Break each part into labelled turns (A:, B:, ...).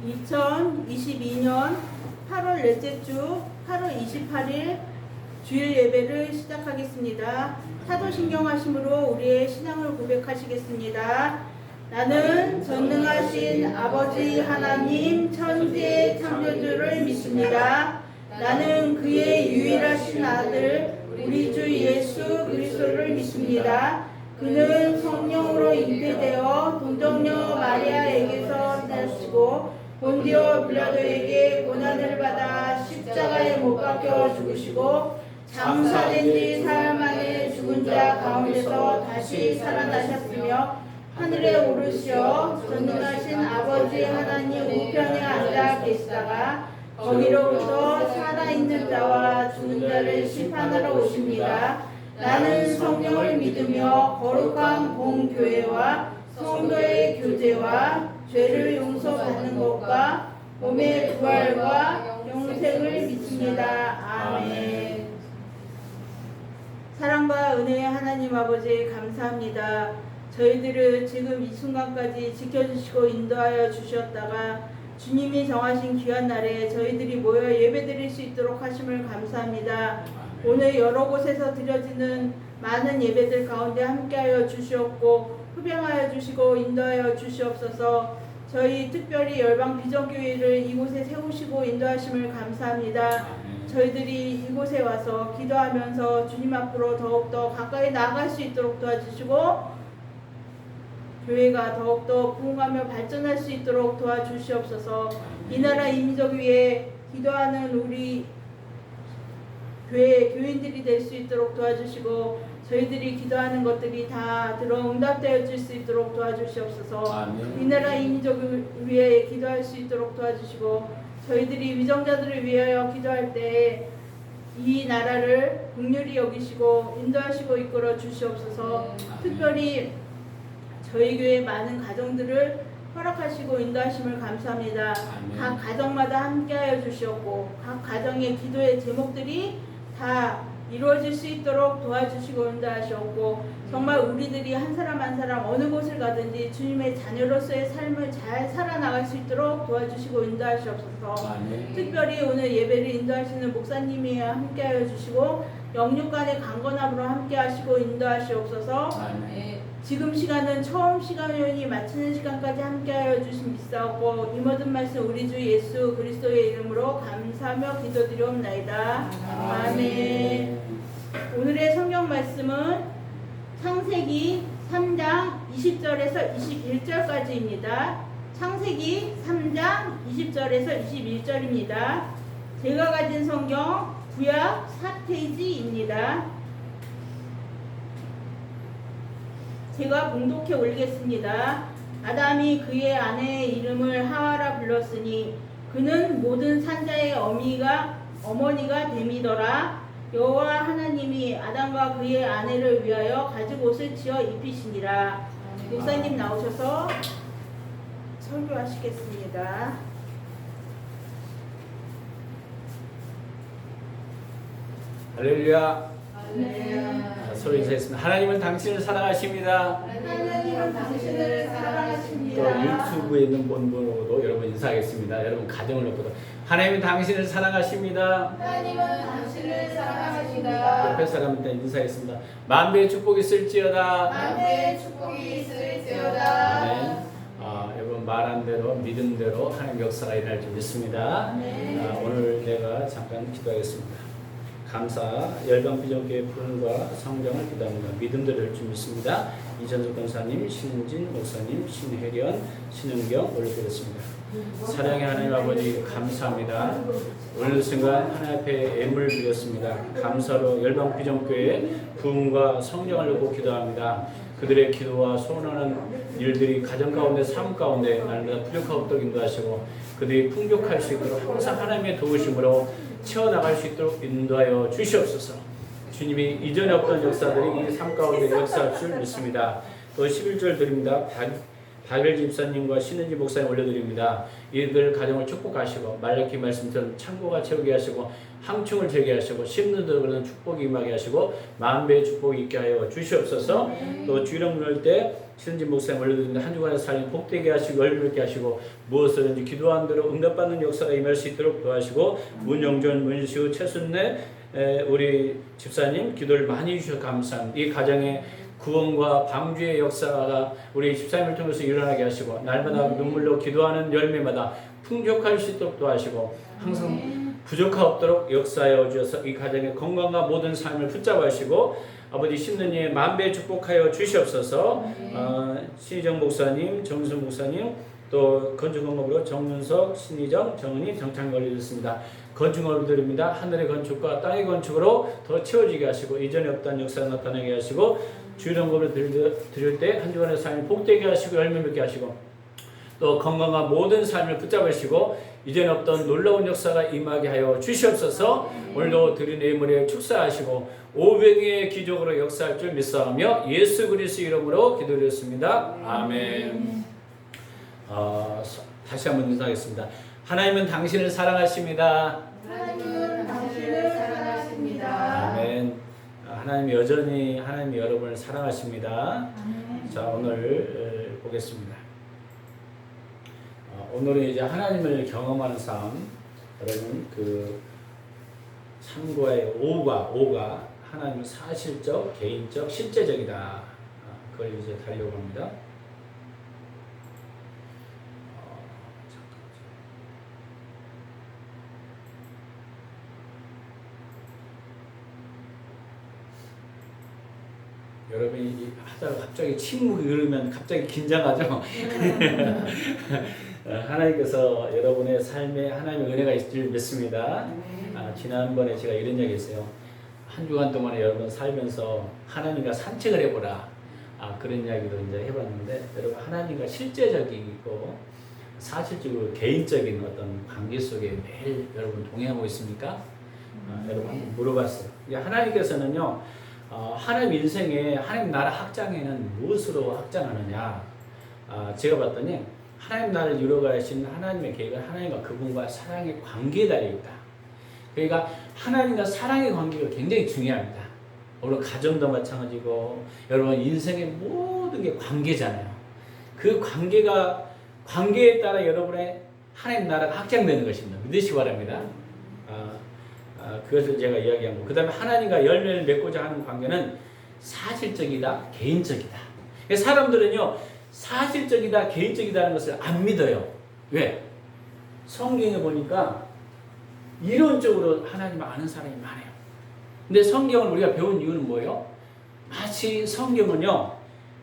A: 2022년 8월 넷째 주 8월 28일 주일 예배를 시작하겠습니다. 사도신경하심으로 우리의 신앙을 고백하시겠습니다. 나는 전능하신 아버지 하나님 천지의 창조주를 믿습니다. 나는 그의 유일하신 아들 우리 주 예수 그리스도를 믿습니다. 그는 성령으로 잉태되어 동정녀 마리아에게서 나시고 본디오 빌라도에게 고난을 받아 십자가에 못 박혀 죽으시고 장사된 지 사흘 만에 죽은 자 가운데서 다시 살아나셨으며 하늘에 오르시어 전능하신 아버지 하나님 우편에 앉아 계시다가 거기로부터 살아있는 자와 죽은 자를 심판하러 오십니다. 나는 성령을 믿으며 거룩한 공교회와 성도의 교제와 죄를 용서받는 것과 몸의 부활과 영생을 믿습니다. 아멘. 사랑과 은혜의 하나님 아버지 감사합니다. 저희들을 지금 이 순간까지 지켜주시고 인도하여 주셨다가 주님이 정하신 귀한 날에 저희들이 모여 예배드릴 수 있도록 하심을 감사합니다. 오늘 여러 곳에서 드려지는 많은 예배들 가운데 함께하여 주시옵고 흡양하여 주시고 인도하여 주시옵소서. 저희 특별히 열방 비전교회를 이곳에 세우시고 인도하심을 감사합니다. 저희들이 이곳에 와서 기도하면서 주님 앞으로 더욱더 가까이 나아갈 수 있도록 도와주시고 교회가 더욱더 부흥하며 발전할 수 있도록 도와주시옵소서. 이 나라 이 민족 위에 기도하는 우리 교회 교인들이 될 수 있도록 도와주시고 저희들이 기도하는 것들이 다 들어 응답되어 줄 수 있도록 도와주시옵소서. 아멘. 이 나라 이 민족을 위해 기도할 수 있도록 도와주시고 저희들이 위정자들을 위하여 기도할 때 이 나라를 긍휼히 여기시고 인도하시고 이끌어 주시옵소서. 특별히 저희 교회 많은 가정들을 허락하시고 인도하심을 감사합니다. 아멘. 각 가정마다 함께하여 주시옵고 각 가정의 기도의 제목들이 다 이루어질 수 있도록 도와주시고 인도하시옵고 정말 우리들이 한 사람 한 사람 어느 곳을 가든지 주님의 자녀로서의 삶을 잘 살아나갈 수 있도록 도와주시고 인도하시옵소서. 아멘. 특별히 오늘 예배를 인도하시는 목사님이 함께하여 주시고 영육간의 강건함으로 함께하시고 인도하시옵소서. 아멘. 지금 시간은 처음 시간이 마치는 시간까지 함께하여 주신 믿사옵고 이 모든 말씀 우리 주 예수 그리스도의 이름으로 감사하며 기도드리옵나이다. 아멘. 오늘의 성경 말씀은 창세기 3장 20절에서 21절까지입니다. 창세기 3장 20절에서 21절입니다. 제가 가진 성경 구약 4페이지입니다. 제가 봉독해 올리겠습니다. 아담이 그의 아내의 이름을 하와라 불렀으니 그는 모든 산자의 어머니가 됨이더라. 여호와 하나님이 아담과 그의 아내를 위하여 가죽 옷을 지어 입히시니라. 목사님 나오셔서 설교하시겠습니다.
B: 할렐루야. 서로 인사했습니다. 하나님은 당신을 사랑하십니다.
A: 하나님은 당신을 사랑하십니다.
B: 또 유튜브에 있는 본분으로도 여러분 인사하겠습니다. 여러분 가정을 놓고도 하나님은 당신을 사랑하십니다.
A: 하나님은 당신을 사랑하십니다.
B: 옆에 사람한테 인사했습니다. 만배의 축복이 있을지어다.
A: 만배의 축복이 있을지어다.
B: 네. 여러분 말한 대로 믿은 대로 하나님 역사가 일어날 줄 믿습니다. 오늘 내가 잠깐 기도하겠습니다. 감사 열방비전교회 부흥과 성경을 기도합니다. 믿음들을 줄 믿습니다. 이전석 권사님, 신은진 목사님, 신혜련, 신은경 올려드렸습니다. 사랑의 하나님 아버지 감사합니다. 오늘 순간 하나님 앞에 애물 드렸습니다. 감사로 열방비전교회 부흥과 성령을 놓고 기도합니다. 그들의 기도와 소원하는 일들이 가정 가운데 삶 가운데 날마다 부족하도록 인도하시고 그들이 풍족할 수 있도록 항상 하나님의 도우심으로 채워나갈 수 있도록 인도하여 주시옵소서. 주님이 이전에 없던 역사들이 이 삶 가운데 역사할 줄 믿습니다. 또 11절 드립니다. 박일 집사님과 신은지 목사님 올려드립니다. 이들 가정을 축복하시고 말라기 말씀처럼 창고가 채우게 하시고 항충을 되게 하시고 심는 데는 축복이 임하게 하시고 만배의 축복이 있게 하여 주시옵소서. 또 주일학 럴 때 신진 목사님 올려드리는데 한 주간의 삶이 복되게 하시고 열매있게 하시고 무엇이든지 기도한 대로 응답받는 역사가 임할 수 있도록 도와주시고 문영준, 문시우, 최순래 우리 집사님 기도를 많이 해주셔서 감사합니다. 이 가정에 구원과 방주의 역사가 우리 집사님을 통해서 일어나게 하시고 날마다 눈물로 기도하는 열매마다 풍족할 수 있도록 도와주시고 항상 부족하옵도록 역사하여 주셔서 이 가정의 건강과 모든 삶을 붙잡아 주시고 아버지 신느님 만배 축복하여 주시옵소서. 신희정 목사님, 정순 목사님 또 건축업으로 정윤석, 신희정, 정은이 정창 걸리셨습니다. 건축업을 드립니다. 하늘의 건축과 땅의 건축으로 더 채워지게 하시고 이전에 없던 역사 나타나게 하시고 주일원금을 드릴 때 한 주간의 삶이 복되게 하시고 열매맺게 하시고 또 건강한 모든 삶을 붙잡으시고 이전에 없던 놀라운 역사가 임하게 하여 주시옵소서. 오늘도 드린 예물에 축사하시고 500의 기적으로 역사할 줄 믿사오며 예수 그리스도 이름으로 기도드렸습니다. 아멘. 다시 한번 인사하겠습니다. 하나님은 당신을 사랑하십니다.
A: 하나님은 당신을 사랑하십니다.
B: 아멘. 하나님 여전히 하나님이 여러분을 사랑하십니다. 자, 오늘 보겠습니다. 오늘은 이제 하나님을 경험하는 삶, 여러분 그 3과의 5가 하나님은 사실적, 개인적, 실제적이다. 그걸 이제 다루려고 합니다. 여러분이 하다가 갑자기 침묵이 흐르면 갑자기 긴장하죠. 하나님께서 여러분의 삶에 하나님의 은혜가 있을 줄 믿습니다. 지난번에 제가 이런 얘기 했어요. 한 주간 동안에 여러분 살면서 하나님과 산책을 해보라. 그런 이야기도 이제 해봤는데 여러분 하나님과 실제적이고 사실적으로 개인적인 어떤 관계 속에 매일 여러분 동행하고 있습니까? 여러분 한번 물어봤어요. 하나님께서는요. 하나님 인생에 하나님 나라 확장에는 무엇으로 확장하느냐? 제가 봤더니 하나님 나라를 이루어가신 하나님의 계획은 하나님과 그분과 사랑의 관계에 달려있다. 그러니까 하나님과 사랑의 관계가 굉장히 중요합니다. 물론 가정도 마찬가지고 여러분 인생의 모든 게 관계잖아요. 그 관계에 따라 여러분의 하나님 나라가 확장되는 것입니다. 믿으시기 바랍니다. 그것을 제가 이야기한 거. 그 다음에 하나님과 열매를 맺고자 하는 관계는 사실적이다, 개인적이다. 사람들은요, 사실적이다, 개인적이다는 것을 안 믿어요. 왜? 성경에 보니까 이론적으로 하나님을 아는 사람이 많아요. 근데 성경을 우리가 배운 이유는 뭐예요? 마치 성경은요,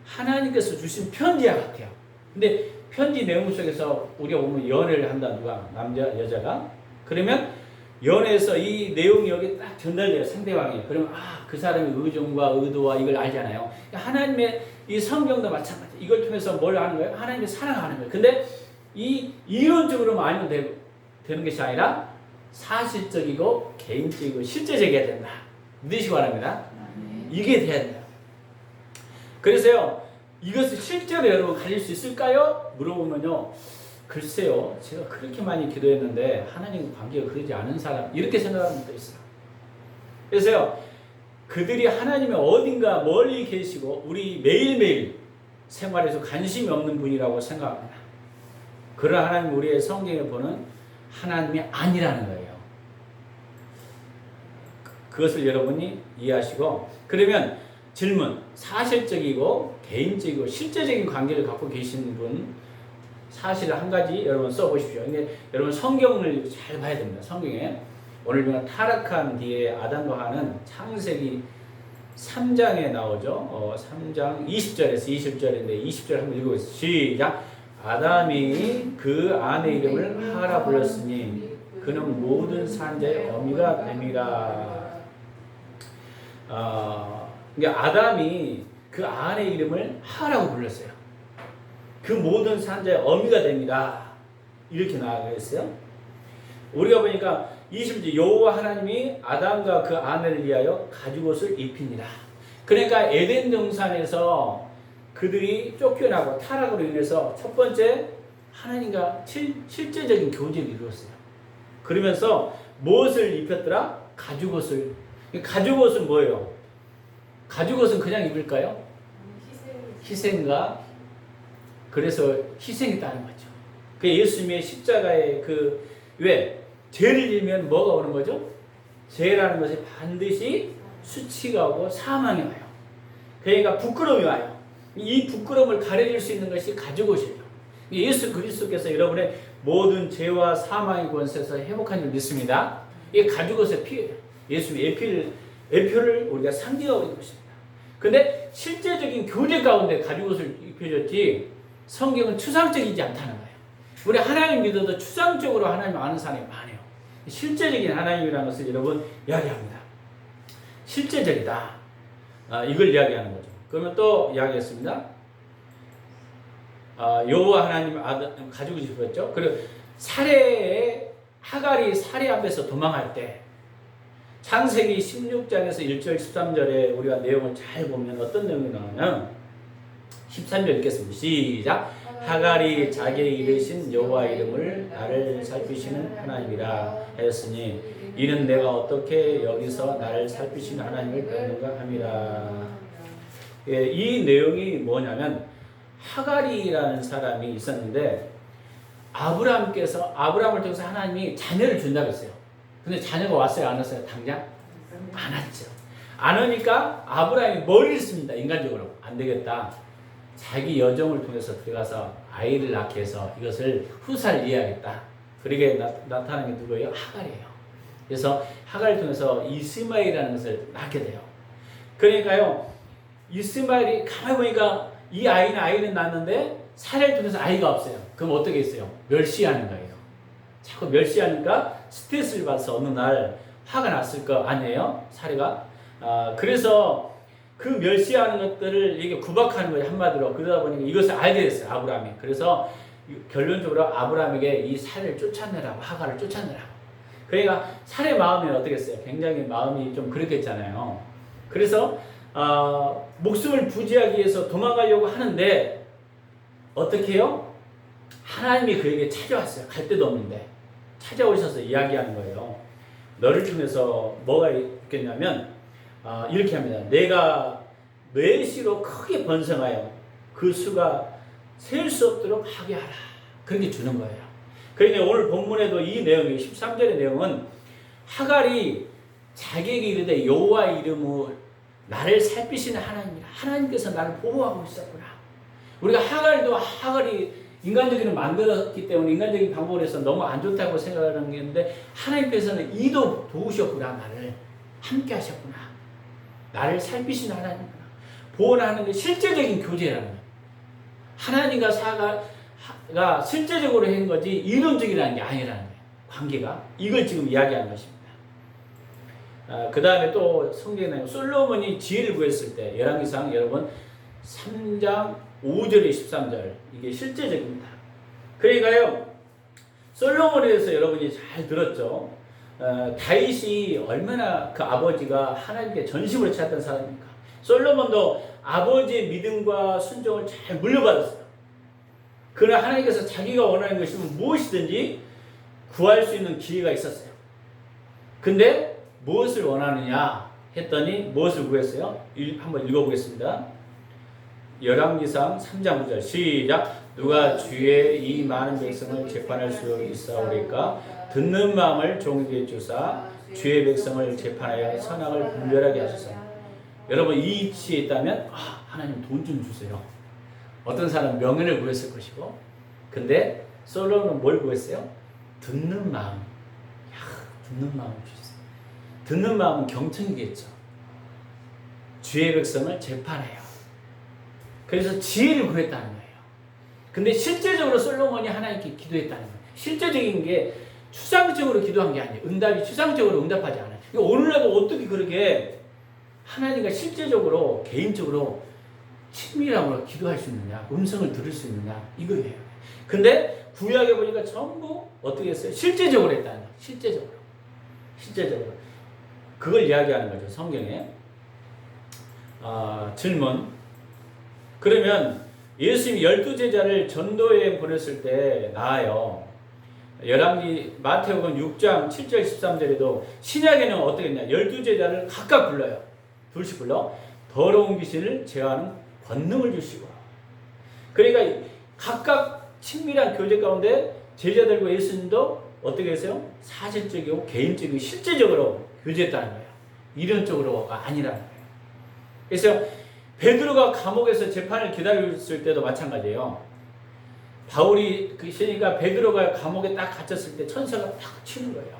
B: 하나님께서 주신 편지와 같아요. 근데 편지 내용 속에서 우리가 보면 연애를 한다, 누가, 남자, 여자가. 그러면 연애에서 이 내용이 여기 딱 전달돼요. 상대방이. 그러면 그 사람의 의존과 의도와 이걸 알잖아요. 하나님의 이 성경도 마찬가지. 이걸 통해서 뭘 하는 거예요? 하나님의 사랑하는 거예요. 근데 이 이론적으로만 알면 되는 것이 아니라 사실적이고 개인적이고 실제적이어야 된다. 믿으시기 바랍니다. 이게 돼야 돼요. 그래서요. 이것을 실제로 여러분 가질 수 있을까요? 물어보면요. 글쎄요, 제가 그렇게 많이 기도했는데 하나님과 관계가 그러지 않은 사람 이렇게 생각하는 분도 있어요. 그래서요, 그들이 하나님의 어딘가 멀리 계시고 우리 매일매일 생활에서 관심이 없는 분이라고 생각합니다. 그러나 하나님 우리의 성경에 보는 하나님이 아니라는 거예요. 그것을 여러분이 이해하시고 그러면 질문, 사실적이고 개인적이고 실제적인 관계를 갖고 계시는 분 사실 한 가지 여러분 써보십시오. 근데 여러분 성경을 잘 봐야 됩니다. 성경에 오늘 우리가 타락한 뒤에 아담과 하와는 창세기 3장에 나오죠. 3장 20절에서 20절인데 20절 한번 읽어보세요. 시작. 아담이 그 아내 이름을 하라 불렀으니 그는 모든 산자의 어미가 됨이라. 그러니까 아담이 그 아내 이름을 하라고 불렀어요. 그 모든 산자의 어미가 됩니다. 이렇게 나아가 있어요. 우리가 보니까 20절 여호와 하나님이 아담과 그 아내를 위하여 가죽옷을 입히니라. 그러니까 에덴 동산에서 그들이 쫓겨나고 타락으로 인해서 첫 번째 하나님과 실제적인 교제를 이루었어요. 그러면서 무엇을 입혔더라? 가죽옷을. 가죽옷은 뭐예요? 가죽옷은 그냥 입을까요? 희생과 그래서 희생했다는 거죠. 그 예수님의 십자가의 왜 죄를 지으면 뭐가 오는 거죠? 죄라는 것이 반드시 수치가 오고 사망이 와요. 그러니까 부끄러움이 와요. 이 부끄러움을 가려줄 수 있는 것이 가지고 오셔요. 예수 그리스도께서 여러분의 모든 죄와 사망의 권세에서 회복한 줄 믿습니다. 이게 가지고 오서 피해요. 예수님의 예표를 우리가 상징하고 있는 것입니다. 근데 실제적인 교제 가운데 가지고 옷을 입혀줬지 성경은 추상적이지 않다는 거예요. 우리 하나님 믿어도 추상적으로 하나님 아는 사람이 많아요. 실제적인 하나님이라는 것을 여러분 이야기합니다. 실제적이다. 이걸 이야기하는 거죠. 그러면 또 이야기했습니다. 여호와 하나님 가지고 싶었죠. 그리고 하갈이 살해 앞에서 도망할 때 창세기 16장에서 1절 13절에 우리가 내용을 잘 보면 어떤 내용이 나오냐면 13절 읽겠습니다. 시작. 하갈이 자기의 이르신 여호와 이름을 나를 살피시는 하나님이라 하였으니 이는 내가 어떻게 여기서 나를 살피시는 하나님을 뵙는가 함이라. 예, 이 내용이 뭐냐면 하갈이라는 사람이 있었는데 아브라함을 통해서 하나님이 자녀를 준다고 했어요. 근데 자녀가 왔어요? 안 왔어요? 당장? 안 왔죠. 안 오니까 아브라함이 머리를 씁니다. 인간적으로. 안 되겠다. 자기 여종을 통해서 들어가서 아이를 낳게 해서 이것을 후사를 이해하겠다. 그러게 나타나는 게 누구예요? 하갈이에요. 그래서 하갈을 통해서 이스마엘이라는 것을 낳게 돼요. 그러니까요, 이스마엘이 가만히 보니까 이 아이는 낳았는데 살해를 통해서 아이가 없어요. 그럼 어떻게 했어요? 멸시하는 거예요. 자꾸 멸시하니까 스트레스를 받아서 어느 날 화가 났을 거 아니에요? 살해가. 그래서 그 멸시하는 것들을 이게 구박하는 거예요. 한마디로. 그러다 보니까 이것을 알게 됐어요. 아브라함이. 그래서 결론적으로 아브라함에게 이 살해를 쫓아내라고, 하갈을 쫓아내라고. 그러니까 살해 마음이 어떻게 했어요? 굉장히 마음이 좀 그렇겠잖아요. 그래서 목숨을 부지하기 위해서 도망가려고 하는데 어떻게 해요? 하나님이 그에게 찾아왔어요. 갈 데도 없는데 찾아오셔서 이야기하는 거예요. 너를 통해서 뭐가 있겠냐면 이렇게 합니다. 내가 뇌시로 크게 번성하여 그 수가 셀 수 없도록 하게 하라. 그렇게 주는 거예요. 그러니까 오늘 본문에도 이 내용이 13절의 내용은 하갈이 자기에게 이르되 여호와 이름으로 나를 살피시는 하나님이라. 하나님께서 나를 보호하고 있었구나. 우리가 하갈이 인간적인 만들었기 때문에 인간적인 방법을 해서 너무 안 좋다고 생각하는 게 있는데 하나님께서는 이도 도우셨구나. 나를 함께 하셨구나. 나를 살피시는 하나님이구나. 보호하는 게 실제적인 교제라는 거예요. 하나님과 사가 실제적으로 한 거지 이론적이라는 게 아니라는 거예요. 관계가. 이걸 지금 이야기하는 것입니다. 그 다음에 또 성경에 나오는 솔로몬이 지혜를 구했을 때 열왕기상 여러분 3장 5절에 13절 이게 실제적입니다. 그러니까요 솔로몬에 대해서 여러분이 잘 들었죠. 다윗이 얼마나 그 아버지가 하나님께 전심으로 찾았던 사람입니까? 솔로몬도 아버지의 믿음과 순종을 잘 물려받았어요. 그러나 하나님께서 자기가 원하는 것이면 무엇이든지 구할 수 있는 기회가 있었어요. 근데 무엇을 원하느냐 했더니 무엇을 구했어요? 한번 읽어보겠습니다. 열왕기상 3장 9절 시작. 누가 주의 이 많은 백성을 재판할 수 있사오리까? 듣는 마음을 종에게 주사 주의 백성을 재판하여 선악을 분별하게 하소서. 여러분 이 이치에 있다면 하나님 돈 좀 주세요. 어떤 사람은 명예를 구했을 것이고 근데 솔로몬은 뭘 구했어요? 듣는 마음. 듣는 마음을 주셨어요. 듣는 마음은 경청이겠죠. 주의 백성을 재판해요. 그래서 지혜를 구했다는 거예요. 근데 실제적으로 솔로몬이 하나님께 기도했다는 거예요. 실제적인 게 추상적으로 기도한 게 아니에요. 응답이 추상적으로 응답하지 않아요. 오늘날도 어떻게 그렇게 하나님과 실제적으로 개인적으로 친밀함으로 기도할 수 있느냐, 음성을 들을 수 있느냐 이거예요. 근데 구약에 보니까 전부 어떻게 했어요? 실제적으로 했다는 거예요. 실제적으로 그걸 이야기하는 거죠. 성경에. 질문. 그러면 예수님이 12제자를 전도여행 보냈을 때 나아요. 마태복음 6장 7절 13절에도 신약에는 어떻게 했냐? 12제자를 각각 불러요. 둘씩 불러 더러운 귀신을 제어하는 권능을 주시고. 그러니까 각각 친밀한 교제 가운데 제자들과 예수님도 어떻게 했어요? 사실적이고 개인적이고 실제적으로 교제했다는 거예요. 이론적으로가 아니라는 거예요. 그래서 베드로가 감옥에서 재판을 기다렸을 때도 마찬가지예요. 바울이 그러니까 베드로가 감옥에 딱 갇혔을 때 천사가 딱 치는 거예요.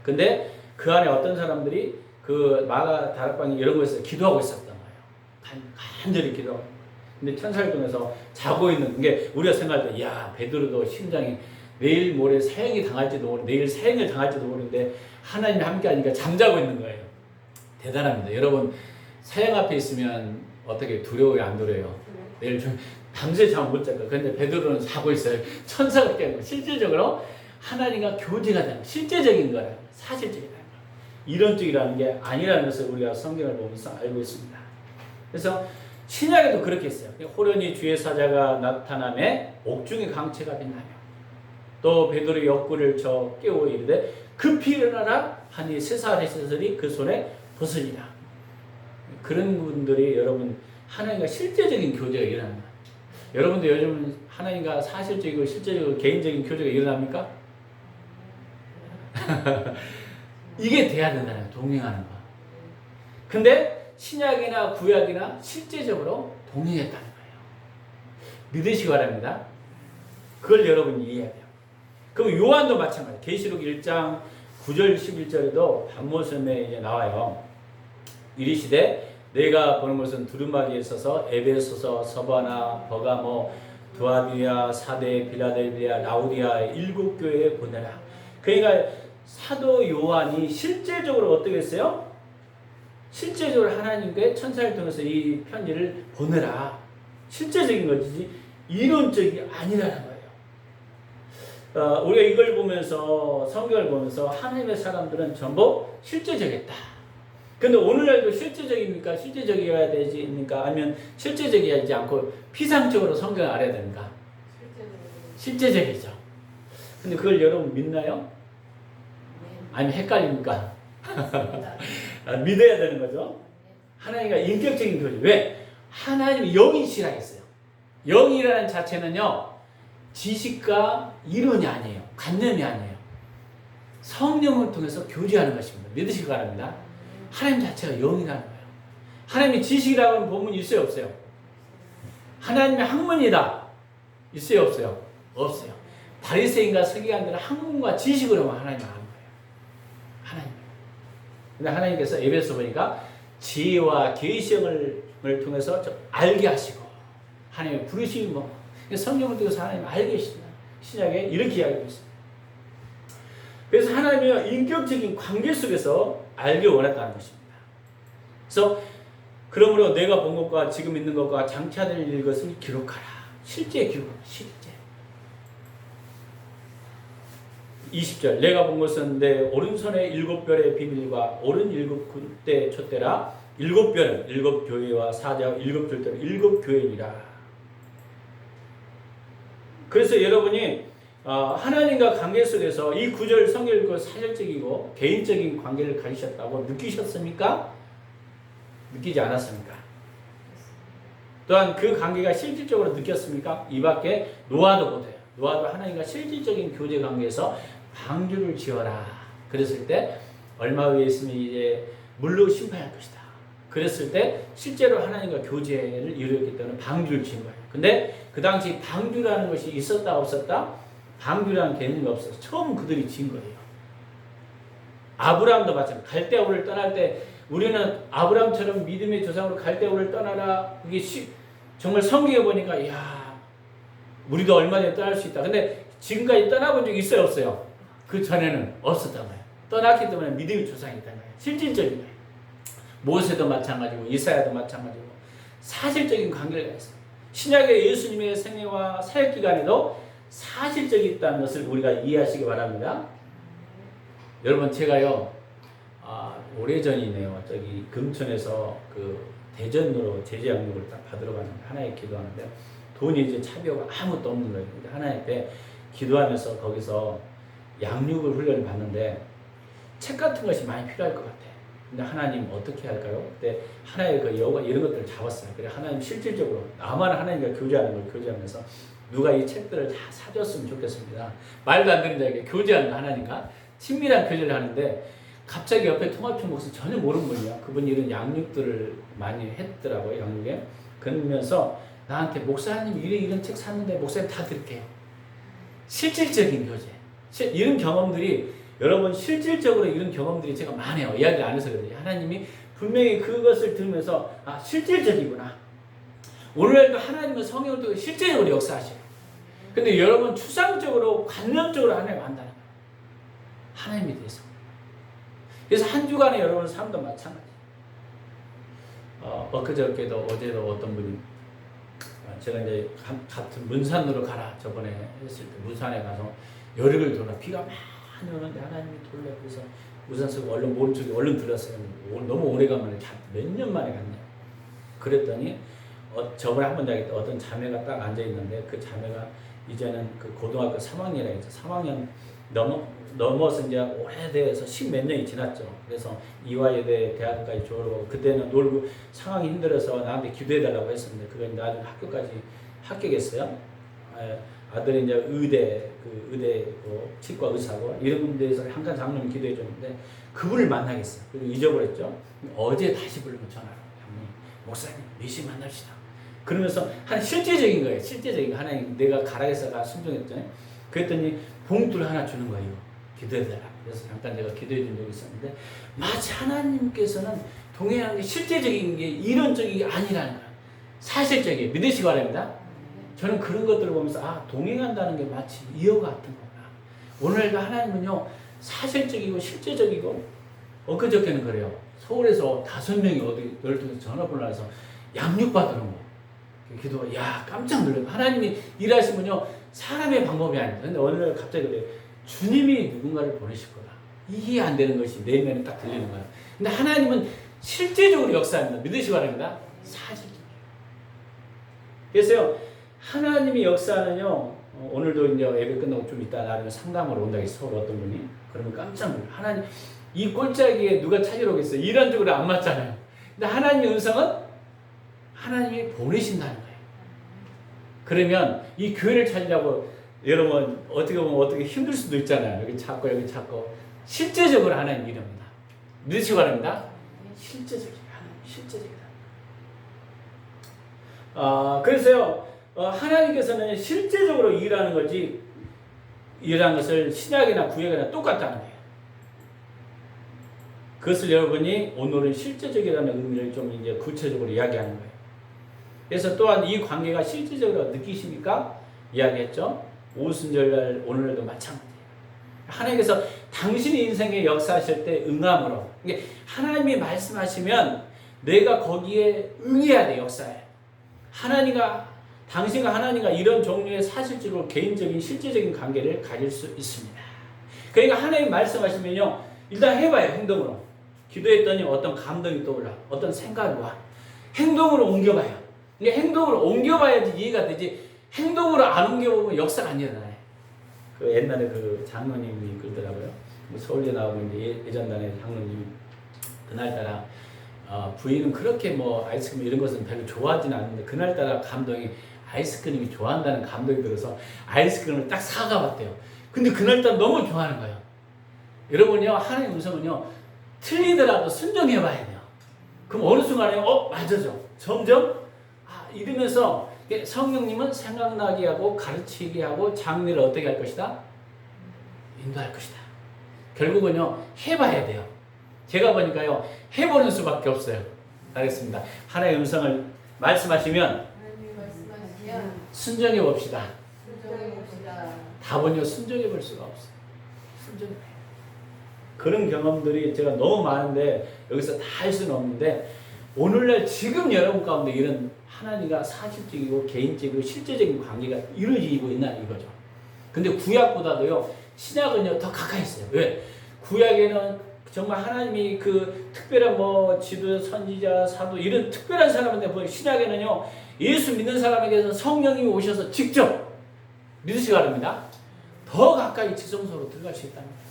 B: 근데 그 안에 어떤 사람들이 그 마가 다락방이 이런 곳에서 기도하고 있었던 거예요. 간절히 기도하고. 근데 천사를 통해서 자고 있는 게 우리가 생각할 때, 야 베드로도 심장이 내일 모레 사형이 당할지도 모르, 내일 사형을 당할지도 모르는데 하나님이 함께하니까 잠자고 있는 거예요. 대단합니다. 여러분 사형 앞에 있으면 어떻게 두려워요, 안 두려워요? 내일 좀 밤새 잠 못 잘 거예요. 그런데 베드로는 자고 있어요. 천사가 깨는 거예요. 실질적으로 하나님과 교제가 되는 거예요. 실제적인 거예요. 사실적인 거예요. 이론적이라는 게 아니라는 것을 우리가 성경을 보면서 알고 있습니다. 그래서 신약에도 그렇게 했어요. 호련히 주의 사자가 나타남에 옥중의 강체가 빛나며 또 베드로의 옆구리를 저 깨워 이르되 급히 일어나라 하니 쇠사슬이 쇠사슬이 그 손에 벗으니라. 그런 분들이 여러분 하나님과 실제적인 교제가 일어납니다. 여러분도 요즘 하나님과 사실적이고 실제적이고 개인적인 교제가 일어납니까? 이게 돼야 된다는 거예요. 동행하는 거. 근데 신약이나 구약이나 실제적으로 동행했다는 거예요. 믿으시기 바랍니다. 그걸 여러분이 이해해야 돼요. 그럼 요한도 마찬가지예요. 계시록 1장 9절 11절에도 반모섬에 이제 나와요. 이르시되 내가 보는 것은 두루마리에 서서 에베소서, 서바나, 버가모, 두아디아, 사대, 빌라델비아, 라우디아 7교회에 보내라. 그러니까 사도 요한이 실제적으로 어떻게 했어요? 실제적으로 하나님께 천사를 통해서 이 편지를 보내라. 실제적인 것이지 이론적이 아니라는 거예요. 우리가 이걸 보면서 성경을 보면서 하나님의 사람들은 전부 실제적이었다. 근데 오늘날도 실제적입니까? 실제적이어야 되니까 아니면 실제적이지 않고 피상적으로 성경을 알아야 됩니까? 실제적이죠. 근데 그걸 여러분 믿나요? 아니면 헷갈립니까? 믿어야 되는 거죠. 하나님과 인격적인 교제. 왜? 하나님이 영이시라 했어요. 영이라는 자체는요, 지식과 이론이 아니에요. 관념이 아니에요. 성령을 통해서 교제하는 것입니다. 믿으시기 바랍니다. 하나님 자체가 영이라는 거예요. 하나님의 지식이라고 하는 본문이 있어요, 없어요? 하나님의 학문이다. 있어요, 없어요? 없어요. 바리새인과 서기관들은 학문과 지식으로만 하나님을 아는 거예요. 하나님. 근데 하나님께서 에베소 보니까 지혜와 계시형을 통해서 알게 하시고 하나님의 부르심이 성령을 통해서 하나님을 알게 하십니다. 신약에 이렇게 이야기하고 있습니다. 그래서 하나님의 인격적인 관계 속에서 알기 원했다는 것입니다. 그래서 그러므로 내가 본 것과 지금 있는 것과 장차될 일 것을 기록하라. 실제 기록하라. 실제. 20절 내가 본 것은 내 오른손의 7별의 비밀과 오른 7군대 촛대라. 7별은 7교회와 사자와 7절대로 7교회니라. 그래서 여러분이 하나님과 관계 속에서 이 구절 성경 읽고 사실적이고 개인적인 관계를 가지셨다고 느끼셨습니까? 느끼지 않았습니까? 또한 그 관계가 실질적으로 느꼈습니까? 이 밖에 노아도 못해요. 노아도 하나님과 실질적인 교제 관계에서 방주를 지어라. 그랬을 때 얼마 후에 있으면 이제 물로 심판할 것이다. 그랬을 때 실제로 하나님과 교제를 이루었기 때문에 방주를 지은 거예요. 근데 그 당시 방주라는 것이 있었다 없었다? 방주라는 개념이 없어서 처음 그들이 지은 거예요. 아브라함도 마찬가지. 갈대아우를 떠날 때 우리는 아브라함처럼 믿음의 조상으로 갈대아우를 떠나라. 이게 정말 성경에 보니까 야 우리도 얼마 전에 떠날 수 있다. 근데 지금까지 떠나본 적이 있어요, 없어요? 그 전에는 없었단 말이에요. 떠났기 때문에 믿음의 조상이 있단 말이에요. 실질적인 거예요. 모세도 마찬가지고 이사야도 마찬가지고 사실적인 관계가 있어요. 신약의 예수님의 생애와 사역 기간에도 사실적이 있다는 것을 우리가 이해하시기 바랍니다. 여러분 제가요 오래전이네요. 저기 금천에서 그 대전으로 제재 양육을 딱 받으러 갔는데 하나님 기도하는데 돈이 이제 차비가 아무것도 없는 거예요. 근데 하나님 앞에 기도하면서 거기서 양육을 훈련을 받는데 책 같은 것이 많이 필요할 것 같아. 근데 하나님 어떻게 할까요? 그때 하나의 그 여가 이런 것들을 잡았어요. 그래 하나님 실질적으로 나만 하나님과 교제하는 걸 교제하면서 누가 이 책들을 다 사줬으면 좋겠습니다. 말도 안 되는 자에게 교제하는 하나님과 친밀한 교제를 하는데 갑자기 옆에 통합형 목사 전혀 모르는 분이야. 그분이 이런 양육들을 많이 했더라고요. 양육에. 그러면서 나한테 목사님 이런 책 샀는데 목사님 다 드릴게요. 실질적인 교제. 이런 경험들이 여러분 실질적으로 이런 경험들이 제가 많아요. 이야기를 안 해서 그래요. 하나님이 분명히 그것을 들으면서 아 실질적이구나. 오늘날도 하나님은 성령을 통해 실제적으로 역사하셔요. 근데 여러분 추상적으로 관념적으로 하나님 한다는 거예요. 하나님에 대해서. 그래서 한 주간에 여러분 삶도 마찬가지예요. 엊그저께도 어제도 어떤 분이 제가 이제 같은 문산으로 가라 저번에 했을 때 문산에 가서 열흘을 돌아 비가 많이 오는데 하나님이 돌려 그래서 우산 쓰고 얼른 오른쪽에 얼른 들었어요. 너무 오래간만에 몇 년 만에 갔네요. 그랬더니 저번에 한 번 자기 어떤 자매가 딱 앉아 있는데 그 자매가 이제는 그 고등학교 3학년이라 해서 3학년 넘어서 이제 오래돼서 10몇 년이 지났죠. 그래서 이화여대 대학까지 졸업하고 그때는 놀고 상황이 힘들어서 나한테 기도해달라고 했었는데 그건 나중에 학교까지 합격했어요. 아들이 이제 의대 치과 의사고 이런 데서 한간 장로님 기도해 줬는데 그분을 만나겠어요. 그리고 잊어버렸죠. 어제 다시 부르면 전화로 장로님 목사님 몇 시 만납시다. 그러면서 한 실제적인 거예요. 실제적인 거 하나님 내가 가락에서가 순종했잖아요. 그랬더니 봉투를 하나 주는 거예요. 기도해달라. 그래서 잠깐 제가 기도해 준 적이 있었는데 마치 하나님께서는 동행하는 게 실제적인 게 이론적인 게 아니라는 거예요. 사실적이에요. 믿으시기 바랍니다. 저는 그런 것들을 보면서 동행한다는 게 마치 이어 같은 거구나. 오늘도 하나님은요 사실적이고 실제적이고 엊그저께는 그래요. 서울에서 5명이 어디 열통에서 전화번호를 해서 양육받으는 거. 기도가 깜짝 놀라요. 하나님이 일하시면요 사람의 방법이 아니다. 근데 어느 날 갑자기 그래요. 주님이 누군가를 보내실 거다. 이해 안 되는 것이 내면에 딱 들리는 거예요. 근데 하나님은 실제적으로 역사합니다. 믿으시기 바랍니다. 사실적이에요. 그래서요 하나님의 역사는요 오늘도 이제 예배 끝나고 좀 이따 나중에 상담으로 온다 했어. 서울 어떤 분이. 그러면 깜짝 놀라요. 하나님 이 꼴짜기에 누가 찾으러 오겠어요. 이런쪽으로 안 맞잖아요. 근데 하나님의 음성은 하나님이 보내신다는 거예요. 그러면 이 교회를 찾으려고 여러분 어떻게 보면 어떻게 힘들 수도 있잖아요. 여기 찾고 여기 찾고 실제적으로 하나님 일합니다. 믿으시기 바랍니다. 실제적이다. 하나님 실제적이다. 그래서요 하나님께서는 실제적으로 일하는 거지 일하는 것을 신약이나 구약이나 똑같다는 거예요. 그것을 여러분이 오늘은 실제적이라는 의미를 좀 이제 구체적으로 이야기하는 거예요. 그래서 또한 이 관계가 실제적으로 느끼십니까? 이야기했죠. 오순절날 오늘도 마찬가지예요. 하나님께서 당신의 인생에 역사하실 때 응함으로. 그러니까 하나님이 말씀하시면 내가 거기에 응해야 돼. 역사에. 당신과 하나님과 이런 종류의 사실적으로 개인적인 실제적인 관계를 가질 수 있습니다. 그러니까 하나님 말씀하시면요. 일단 해봐요. 행동으로. 기도했더니 어떤 감동이 떠올라. 어떤 생각이 와. 행동으로 옮겨봐요. 그러니까 행동으로 옮겨봐야지 이해가 되지. 행동으로 안 옮겨보면 역사가 안 일어나요. 그 옛날에 그 장로님이 그러더라고요. 서울에 나오고 이제 예전단에 장로님이 그날따라 부인은 그렇게 뭐 아이스크림 이런 것은 별로 좋아하지는 않는데 그날따라 감동이 아이스크림이 좋아한다는 감동이 들어서 아이스크림을 딱 사가 봤대요. 근데 그날따라 너무 좋아하는 거예요. 여러분요 하나님의 음성은요 틀리더라도 순종해 봐야 돼요. 그럼 어느 순간에 맞아져. 점점 이러면서 성령님은 생각나게 하고 가르치게 하고 장례를 어떻게 할 것이다? 인도할 것이다. 결국은요 해봐야 돼요. 제가 보니까요 해보는 수밖에 없어요. 알겠습니다. 하나님의 음성을 말씀하시면 순종해 봅시다. 다분히 순종해 볼 수가 없어요. 순종해 봐요. 그런 경험들이 제가 너무 많은데 여기서 다 할 수는 없는데 오늘날 지금 여러분 가운데 이런 하나님과 사실적이고 개인적이고 실제적인 관계가 이루어지고 있나 이거죠. 근데 구약보다도요 신약은요 더 가까이 있어요. 왜? 구약에는 정말 하나님이 그 특별한 뭐 지도 선지자 사도 이런 특별한 사람인데 신약에는요 예수 믿는 사람에게서 성령님이 오셔서 직접 믿으시기 바랍니다. 더 가까이 지성소로 들어갈 수 있다는 거예요.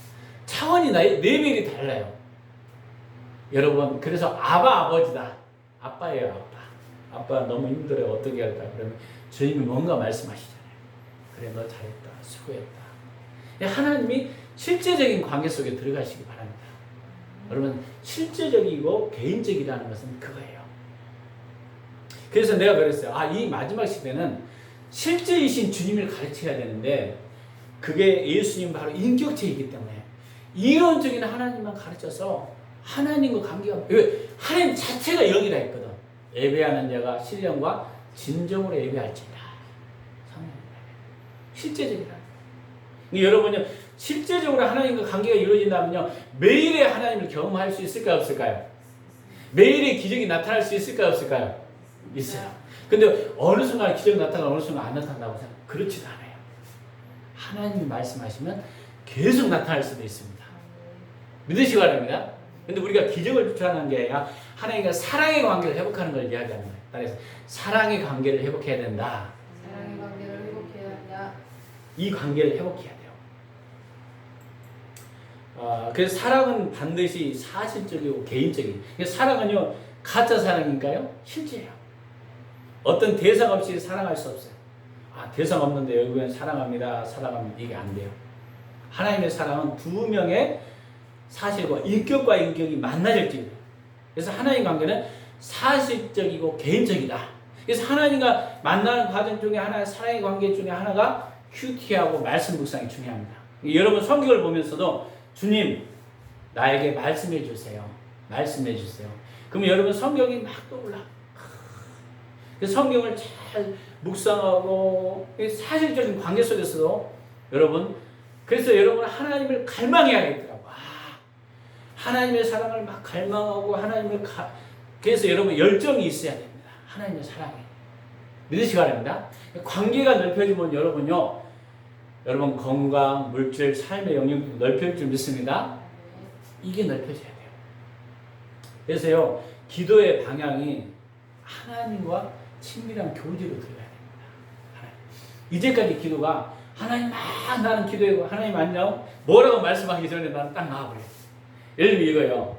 B: 차원이 레벨이 달라요. 여러분 그래서 아버지다. 아빠예요. 아빠 너무 힘들어요. 어떻게 할까? 그러면 주님이 뭔가 말씀하시잖아요. 그래 너 잘했다. 수고했다. 하나님이 실제적인 관계 속에 들어가시기 바랍니다. 여러분 실제적이고 개인적이라는 것은 그거예요. 그래서 내가 그랬어요. 이 마지막 시대는 실제이신 주님을 가르쳐야 되는데 그게 예수님 바로 인격체이기 때문에 이론적인 하나님만 가르쳐서 하나님과 관계가 왜 하나님 자체가 영이라 했거든. 예배하는 자가 신령과 진정으로 예배할지니라. 실제적이라. 여러분요 실제적으로 하나님과 관계가 이루어진다면요 매일의 하나님을 경험할 수 있을까요 없을까요? 매일의 기적이 나타날 수 있을까요 없을까요? 있어요. 근데 어느 순간 기적이 나타나고 어느 순간 안 나타난다고 생각 그렇지도 않아요. 하나님이 말씀하시면 계속 나타날 수도 있습니다. 믿으시기 바랍니다. 근데 우리가 기적을 추구하는 게 아니라 하나님과 사랑의 관계를 회복하는 걸 이야기하는 거예요. 그래서 사랑의 관계를 회복해야 된다.
C: 사랑의 관계를 회복해야 한다.
B: 이 관계를 회복해야 돼요. 그래서 사랑은 반드시 사실적이고 개인적인. 사랑은요 가짜 사랑인가요? 실제예요. 어떤 대상 없이 사랑할 수 없어요. 대상 없는데 여기는 사랑합니다. 사랑합니다. 이게 안 돼요. 하나님의 사랑은 두 명의 사실과 인격과 인격이 만나질 때. 그래서 하나님 관계는 사실적이고 개인적이다. 그래서 하나님과 만나는 과정 중에 하나의 사랑의 관계 중에 하나가 큐티하고 말씀 묵상이 중요합니다. 여러분 성경을 보면서도 주님 나에게 말씀해 주세요. 말씀해 주세요. 그러면 여러분 성경이 막 떠올라. 성경을 잘 묵상하고 사실적인 관계 속에서도 여러분 그래서 여러분 하나님을 갈망해야겠더라고. 하나님의 사랑을 막 갈망하고 그래서 여러분 열정이 있어야 됩니다. 하나님의 사랑이 믿으시기 바랍니다. 관계가 넓혀지면 여러분요 여러분 건강, 물질, 삶의 영역도 넓혀질 줄 믿습니다. 이게 넓혀져야 돼요. 그래서요 기도의 방향이 하나님과 친밀한 교제로 들어가야 됩니다. 하나님. 이제까지 기도가 하나님 나는 기도하고 하나님 안녕 뭐라고 말씀하기 전에 나는 딱 나와버려요. 예를 들면 이거요.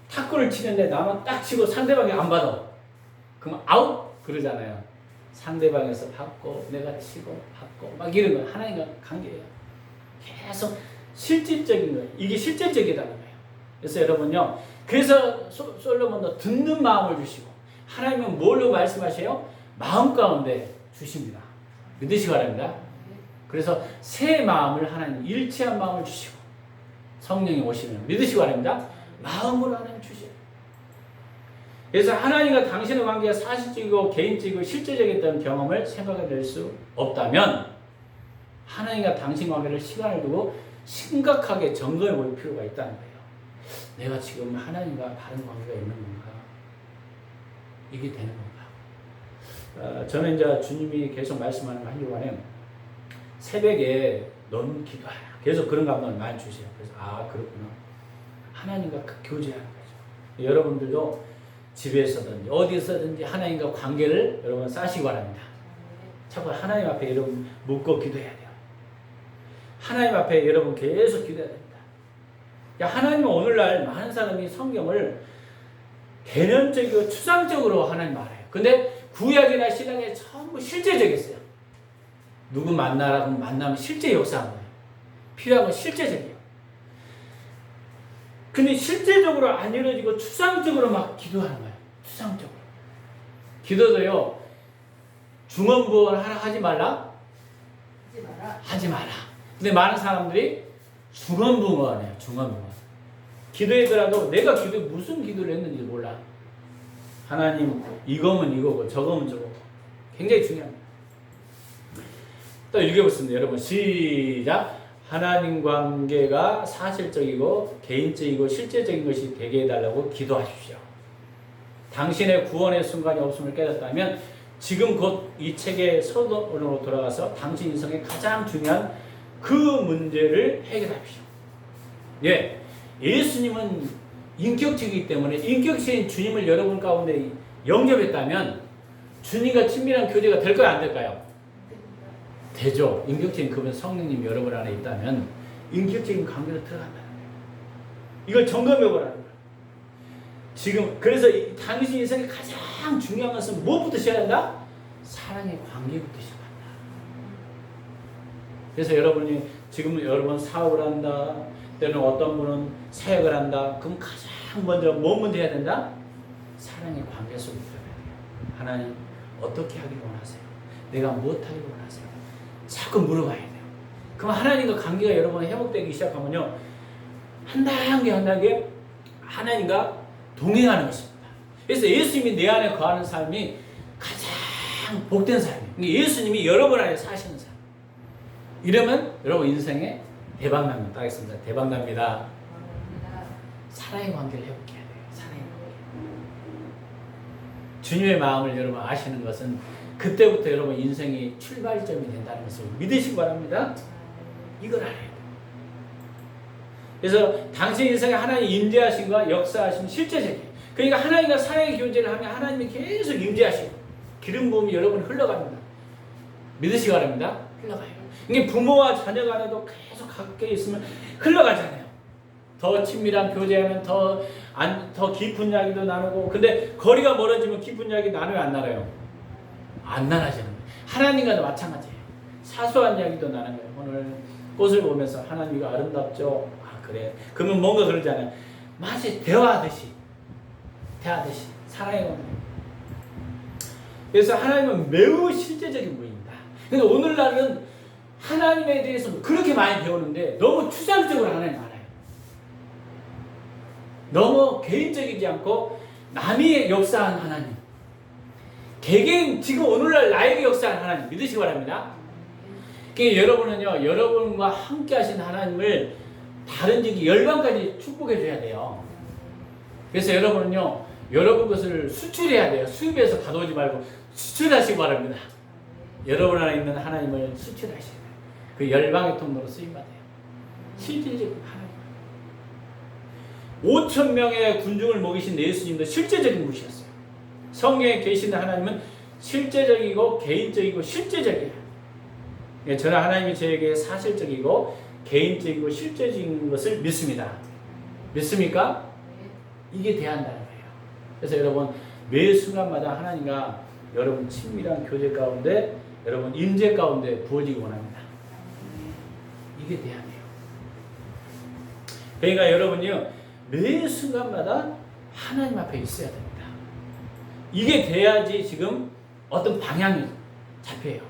B: 탁구를 치는데 나만 딱 치고 상대방이 안 받아. 그럼 아웃 그러잖아요. 상대방에서 받고 내가 치고 받고 막 이런 거 하나님과 관계예요. 계속 실질적인 거예요. 이게 실질적이라는 거예요. 그래서 여러분요. 그래서 솔로몬도 듣는 마음을 주시고 하나님은 뭘로 말씀하세요? 마음 가운데 주십니다. 믿으시기 바랍니다. 그래서 새 마음을 하나님 일치한 마음을 주시고 성령이 오시면 믿으시기 바랍니다. 마음으로 하나님 주셔요. 그래서 하나님과 당신의 관계가 사실적이고 개인적이고 실제적이었던 경험을 생각해낼 수 없다면 하나님과 당신 관계를 시간을 두고 심각하게 점검해 볼 필요가 있다는 거예요. 내가 지금 하나님과 바른 관계가 있는 건가? 이게 되는 건가? 저는 이제 주님이 계속 말씀하는 거 한 주간에 새벽에 넌 기도하라. 계속 그런 감동을 많이 주세요. 그래서 그렇구나. 하나님과 교제하는 거죠. 여러분들도 집에서든지 어디서든지 하나님과 관계를 여러분 쌓으시기 바랍니다. 자꾸 하나님 앞에 여러분 묻고 기도해야 돼요. 하나님 앞에 여러분 계속 기도해야 됩니다. 하나님은 오늘날 많은 사람이 성경을 개념적이고 추상적으로 하나님 말해요. 근데 구약이나 신약에 전부 실제적이었어요. 누구 만나라 그러면 만나면 실제 역사하는 거예요. 필요한 건 실제적이에요. 근데 실제적으로 안 이루어지고 추상적으로 막 기도하는 거예요. 추상적으로. 기도도요. 중언부언 하나 하지 말라? 하지 마라. 근데 많은 사람들이 중언부언해요. 중언부언. 기도하더라도 내가 무슨 기도를 했는지 몰라. 하나님 이거면 이거고 저거면 저거고. 굉장히 중요합니다. 또 읽어보겠습니다. 여러분 시작. 하나님 관계가 사실적이고 개인적이고 실제적인 것이 되게 해달라고 기도하십시오. 당신의 구원의 순간이 없음을 깨닫다면 지금 곧 이 책의 서론으로 돌아가서 당신 인생의 가장 중요한 그 문제를 해결하십시오. 예, 예수님은 인격체이기 때문에 인격체인 주님을 여러분 가운데 영접했다면 주님과 친밀한 교제가 될까요? 안 될까요? 되죠. 인격체인 그분 성령님 여러분 안에 있다면 인격적인 관계로 들어간다는 거예요. 이걸 점검해보라는 거예요. 지금 그래서 당신 인생의 가장 중요한 것은 무엇부터 시작한다? 사랑의 관계부터 시작한다. 그래서 여러분이 지금 여러분 사업을 한다, 때는 어떤 분은 사역을 한다. 그럼 가장 먼저 뭐 먼저 해야 된다? 사랑의 관계 속에 들어가야 돼요. 하나님 어떻게 하기를 원하세요? 내가 무엇하기를 원하세요? 자꾸 물어봐야 돼요. 그럼 하나님과 관계가 여러분 회복되기 시작하면요, 한 단계 한 단계 하나님과 동행하는 것입니다. 그래서 예수님이 내 안에 거하는 삶이 가장 복된 삶이에요. 예수님이 여러분 안에 사시는 삶. 이러면 여러분 인생에 대박납니다. 따겠습니다. 대박납니다. 사랑의 관계를 회복해야 돼요. 사랑의 관계. 주님의 마음을 여러분 아시는 것은 그때부터 여러분 인생이 출발점이 된다는 것을 믿으시기 바랍니다. 이걸 알아야 돼요. 그래서 당신 인생에 하나님 임재하심과 역사하심 실제적이에요. 그러니까 하나님과 사랑의 교제를 하면 하나님이 계속 임재하시고 기름 부음이 여러분 흘러갑니다. 믿으시기 바랍니다. 흘러가요. 이게 부모와 자녀 간에도 계속 가까이 있으면 흘러가잖아요. 더 친밀한 교제하면 더 깊은 이야기도 나누고, 근데 거리가 멀어지면 깊은 이야기 나누면 안 나눠요. 안 나눠지는 거예요. 하나님과도 마찬가지예요. 사소한 이야기도 나누는 거예요. 오늘 꽃을 보면서 하나님이가 아름답죠? 아 그래. 그러면 뭔가 그러잖아요. 마치 대화하듯이 사랑의 관계. 그래서 하나님은 매우 실제적인 분입니다. 근데 오늘날은 하나님에 대해서 그렇게 많이 배우는데 너무 추상적으로 하나님 알아요. 너무 개인적이지 않고 남이 역사한 하나님, 개개인 지금 오늘날 나에게 역사한 하나님 믿으시기 바랍니다. 그러니까 여러분은요, 여러분과 함께 하신 하나님을 다른 지기 열방까지 축복해 줘야 돼요. 그래서 여러분은요, 여러분 것을 수출해야 돼요. 수입해서 가져오지 말고 수출하시기 바랍니다. 여러분 안에 있는 하나님을 수출하셔야 돼요. 그 열방의 통로로 쓰임받아요. 실질적인 하나님. 5,000명의 군중을 먹이신 예수님도 실제적인 분이셨어요. 성경에 계시는 하나님은 실제적이고 개인적이고 실제적이에요. 저는 하나님이 저에게 사실적이고 개인적이고 실제적인 것을 믿습니다. 믿습니까? 이게 대한다는 거예요. 그래서 여러분 매 순간마다 하나님과 여러분 친밀한 교제 가운데, 여러분 임재 가운데 부어지기 원합니다. 이게 대안이에요. 그러니까 여러분이요, 매 순간마다 하나님 앞에 있어야 됩니다. 이게 돼야지 지금 어떤 방향이 잡혀요.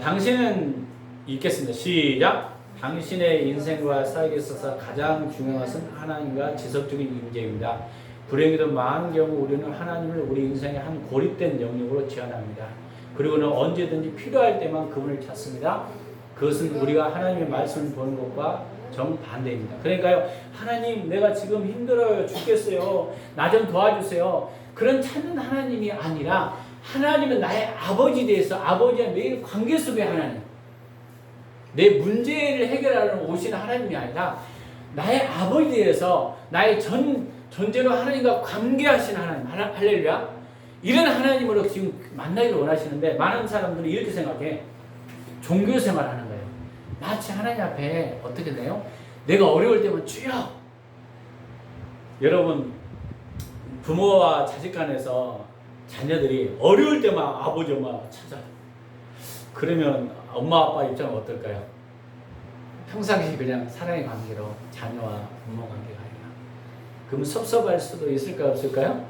B: 당신은 읽겠습니다. 시작. 당신의 인생과 사역에 있어서 가장 중요한 것은 하나님과 지속적인 임재입니다. 불행히도 많은 경우 우리는 하나님을 우리 인생의 한 고립된 영역으로 지원합니다. 그리고는 언제든지 필요할 때만 그분을 찾습니다. 그것은 우리가 하나님의 말씀을 보는 것과 정반대입니다. 그러니까요, 하나님 내가 지금 힘들어요, 죽겠어요, 나 좀 도와주세요, 그런 찾는 하나님이 아니라 하나님은 나의 아버지에 대해서, 아버지와 매일 관계 속의 하나님, 내 문제를 해결하러 오시는 하나님이 아니라 나의 아버지에 대해서 나의 존재로 하나님과 관계하시는 하나님, 할렐루야. 이런 하나님으로 지금 만나기를 원하시는데 많은 사람들이 이렇게 생각해. 종교 생활하는 거예요. 마치 하나님 앞에 어떻게 돼요? 내가 어려울 때면 주여. 여러분, 부모와 자식 간에서 자녀들이 어려울 때만 아버지 엄마 찾아요. 그러면 엄마 아빠 입장은 어떨까요? 평상시 그냥 사랑의 관계로 자녀와 부모 관계가 아니라, 그러면 섭섭할 수도 있을까요, 없을까요?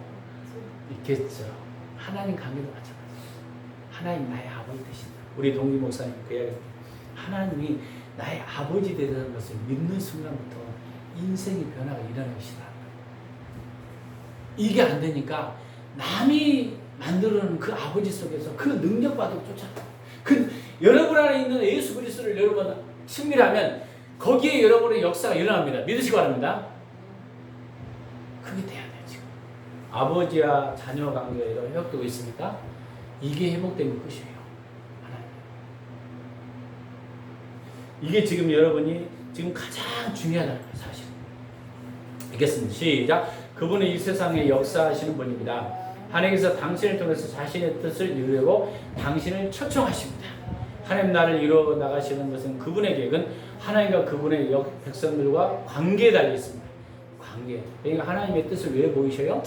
B: 있겠죠. 하나님 관계도 마찬가지예요. 하나님 나의 아버지 되신다. 우리 동기 목사님 그 이야기, 하나님이 나의 아버지 되는 것을 믿는 순간부터 인생의 변화가 일어나기 시작합니다. 이게 안 되니까 남이 만들어놓은 그 아버지 속에서 그 능력받고 쫓아가. 그 여러분 안에 있는 예수 그리스도를 여러분 친밀하면 거기에 여러분의 역사가 일어납니다. 믿으시기 바랍니다. 그게 돼야 돼요. 지금 아버지와 자녀 관계가 이런 회복되고 있습니까? 이게 회복되면 끝이에요. 하나님. 이게 지금 여러분이 지금 가장 중요하다는 거예요. 사실. 읽겠습니다. 시작. 그분은 이 세상에 역사하시는 분입니다. 하나님께서 당신을 통해서 자신의 뜻을 이루려고 당신을 초청하십니다. 하나님 나라를 이루어 나가시는 것은 그분의 계획은 하나님과 그분의 백성들과 관계에 달려 있습니다. 관계. 그러니까 하나님의 뜻을 왜 보이셔요?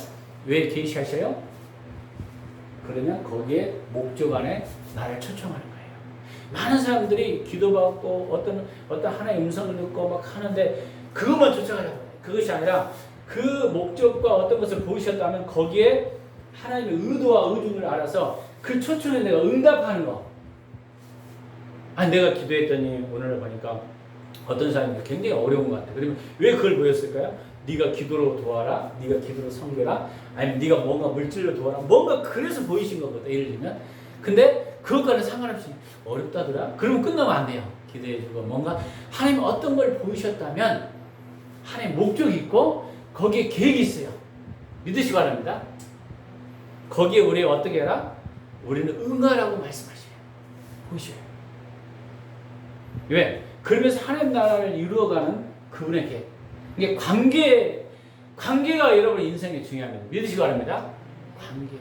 B: 왜 계시하셔요? 그러면 거기에 목적 안에 나를 초청하는 거예요. 많은 사람들이 기도받고 어떤 하나의 음성을 듣고 막 하는데 그것만 쫓아가려고 해요. 그것이 아니라 그 목적과 어떤 것을 보이셨다면 거기에 하나님의 의도와 의중을 알아서 그 초청에 내가 응답하는 거. 아니 내가 기도했더니 오늘 보니까 어떤 사람이 굉장히 어려운 것 같아. 그러면 왜 그걸 보였을까요? 네가 기도로 도와라, 네가 기도로 섬겨라, 아니면 네가 뭔가 물질로 도와라, 뭔가 그래서 보이신 거거든. 예를 들면. 근데 그것과는 상관없이 어렵다더라. 그러면 끝나면 안 돼요. 기도해주고 뭔가 하나님 어떤 걸 보이셨다면 하나님 목적이 있고 거기에 계획이 있어요. 믿으시기 바랍니다. 거기에 우리 어떻게 해라? 우리는 응하라고 말씀하셔요. 보셔요. 왜? 그러면서 하나님 나라를 이루어가는 그분의 계획. 이게 관계가 여러분 인생에 중요합니다. 믿으시기 바랍니다. 관계.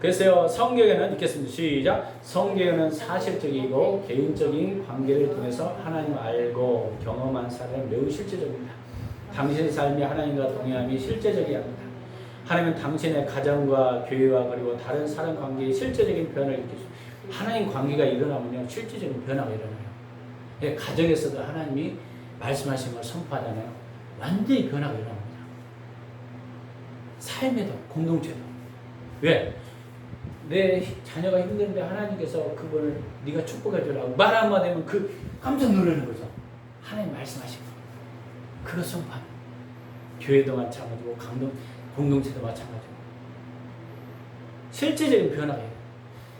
B: 그래서 성경에는 읽겠습니다. 시작. 성경에는 사실적이고 개인적인 관계를 통해서 하나님을 알고 경험한 사람은 매우 실제적입니다. 당신의 삶이 하나님과 동행함이 실제적이야 합니다. 하나님은 당신의 가정과 교회와 그리고 다른 사람 관계의 실제적인 변화를 일으키십니다. 하나님 관계가 일어나면요 실제적인 변화가 일어나요. 가정에서도 하나님이 말씀하신 걸 선포하잖아요. 완전히 변화가 일어납니다. 삶에도 공동체도. 왜? 내 자녀가 힘든데 하나님께서 그분을 네가 축복해 주라고 말 한마디 하면 그 깜짝 놀라는 거죠. 하나님 말씀하신 거. 그거 선포하는. 교회도 마찬가지고 공동체도 마찬가지고. 실제적인 변화예요.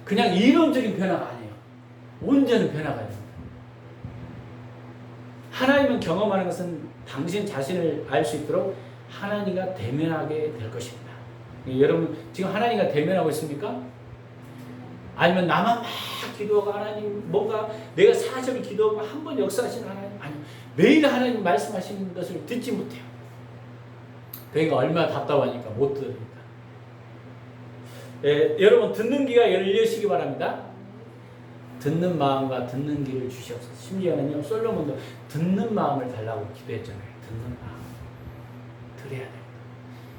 B: 그냥 이론적인 변화가 아니에요. 온전한 변화가 됩니다. 하나님은 경험하는 것은 당신 자신을 알 수 있도록 하나님과 대면하게 될 것입니다. 여러분 지금 하나님과 대면하고 있습니까? 아니면 나만 막 기도하고 하나님 뭔가 내가 사적인 기도하고 한 번 역사하시는 하나님 아니 매일 하나님 말씀하시는 것을 듣지 못해요. 그러니까 얼마나 답답하니까 못 들으니까. 여러분 듣는 귀가 열리시기 바랍니다. 듣는 마음과 듣는 귀를 주시옵소서. 심지어는요 솔로몬도 듣는 마음을 달라고 기도했잖아요. 듣는 마음 들어야 됩니다.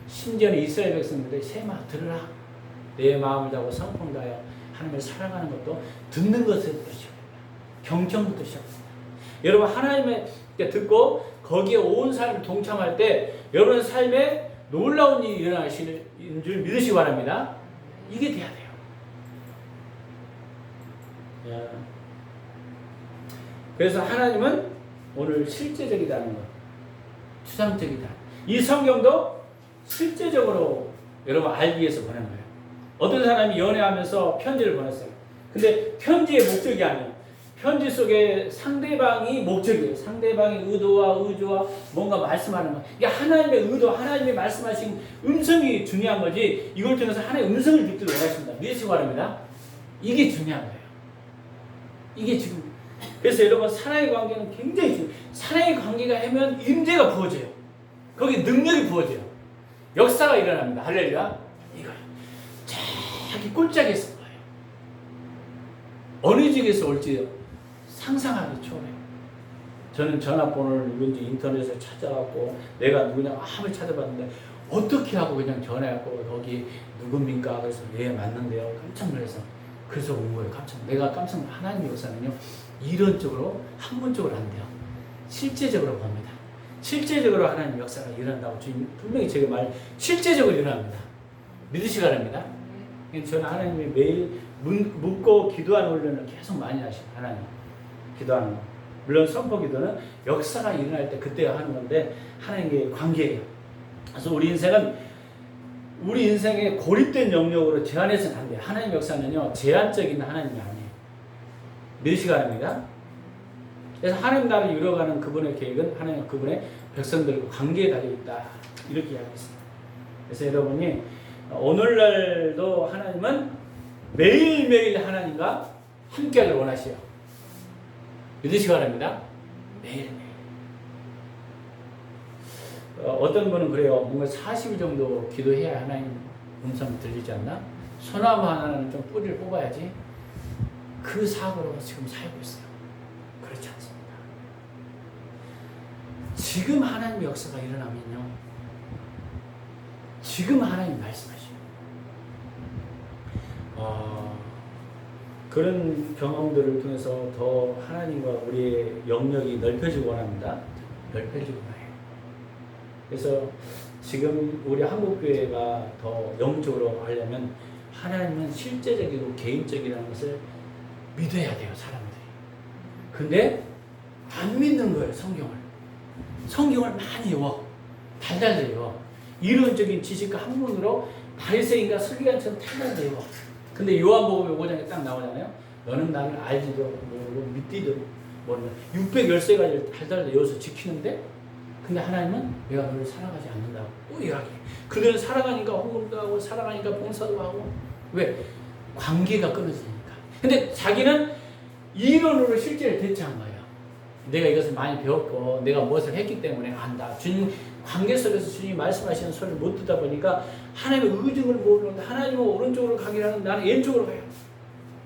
B: 심지어는 이스라엘 백성들이 세마 들으라 내 마음을 다하고 성품을 다하여 하나님을 사랑하는 것도 듣는 것부터 시작합니다. 경청부터 시작합니다. 여러분 하나님의 듣고 거기에 온 사람이 동참할 때 여러분 삶에 놀라운 일이 일어나시는 줄 믿으시기 바랍니다. 이게 돼야 돼요. 그래서 하나님은 오늘 실제적이다는 것, 추상적이다. 이 성경도 실제적으로 여러분 알기 위해서 보낸 거예요. 어떤 사람이 연애하면서 편지를 보냈어요. 근데 편지의 목적이 아니에요. 편지 속에 상대방이 목적이에요. 상대방의 의도와 의조와 뭔가 말씀하는 거. 이게 하나님의 의도, 하나님의 말씀하신 음성이 중요한 거지. 이걸 통해서 하나님의 음성을 듣기를 원하십니다. 믿으시기 바랍니다. 이게 중요한 거예요. 이게 지금. 그래서 여러분 사랑의 관계는 굉장히 중요해요. 사랑의 관계가 하면 임재가 부어져요. 거기 능력이 부어져요. 역사가 일어납니다. 할렐루야. 이거요. 자기 꼴짝에서 봐요. 어느 집에서 올지 상상하기 초래요. 저는 전화번호를 누군지 인터넷에 찾아갖고 내가 누구냐 아무리 찾아봤는데 어떻게 하고 그냥 전화해갖고 거기 누굽니까? 그래서 예 맞는데요. 깜짝 놀라서 그래서 온 거예요. 내가 깜짝 놀라. 하나님의 역사는요 이론적으로 학문적으로 안 돼요. 실제적으로 봅니다. 실제적으로 하나님 역사가 일어난다고 주님 분명히 제가 실제적으로 일어납니다. 믿으시기 바랍니다. 저는 하나님이 매일 묻고 기도하는 훈련을 계속 많이 하시고 하나님 기도하는 거. 물론 선포 기도는 역사가 일어날 때 그때 하는 건데 하나님의 관계예요. 그래서 우리 인생에 고립된 영역으로 제한해서는 안 돼요. 하나님 역사는요 제한적인 하나님이 아니에요. 믿으시기 바랍니다. 그래서 하나님 나라를 이루어가는 그분의 계획은 하나님 그분의 백성들과 관계에 달려있다. 이렇게 이야기했습니다. 그래서 여러분이 오늘날도 하나님은 매일매일 하나님과 함께하길 원하시요. 믿으시기 바랍니다. 매일매일. 어떤 분은 그래요. 뭔가 40일 정도 기도해야 하나님 음성이 들리지 않나? 소나무 하나는 좀 뿌리를 뽑아야지. 그 사고로 지금 살고 있어요. 그렇지 않습니다. 지금 하나님의 역사가 일어나면요. 지금 하나님 말씀하시요. 그런 경험들을 통해서 더 하나님과 우리의 영역이 넓혀지고 원합니다. 넓혀지고 원해요. 그래서 지금 우리 한국교회가 더 영적으로 하려면 하나님은 실제적이고 개인적이라는 것을 믿어야 돼요, 사람들이. 근데 안 믿는 거예요, 성경을. 성경을 많이 외워. 달달 외워. 이론적인 지식과 학문으로 바리새인과 서기관처럼 달달 외워. 근데 요한복음 5장에 딱 나오잖아요. 너는 나를 알지도 모르고 믿지도 모르는 613가지를 달달 외워서 지키는데, 근데 하나님은 내가 너를 사랑하지 않는다고 또 이야기해. 그들은 살아가니까 호흡도 하고 살아가니까 봉사도 하고. 왜? 관계가 끊어지니까. 근데 자기는 이론으로 실제를 대체한 거예요. 내가 이것을 많이 배웠고 내가 무엇을 했기 때문에 안다. 주님 관계 속에서 주님이 말씀하시는 소리를 못 듣다 보니까 하나님의 의중을 모르는데, 하나님은 오른쪽으로 가기를 하는데 나는 왼쪽으로 가요.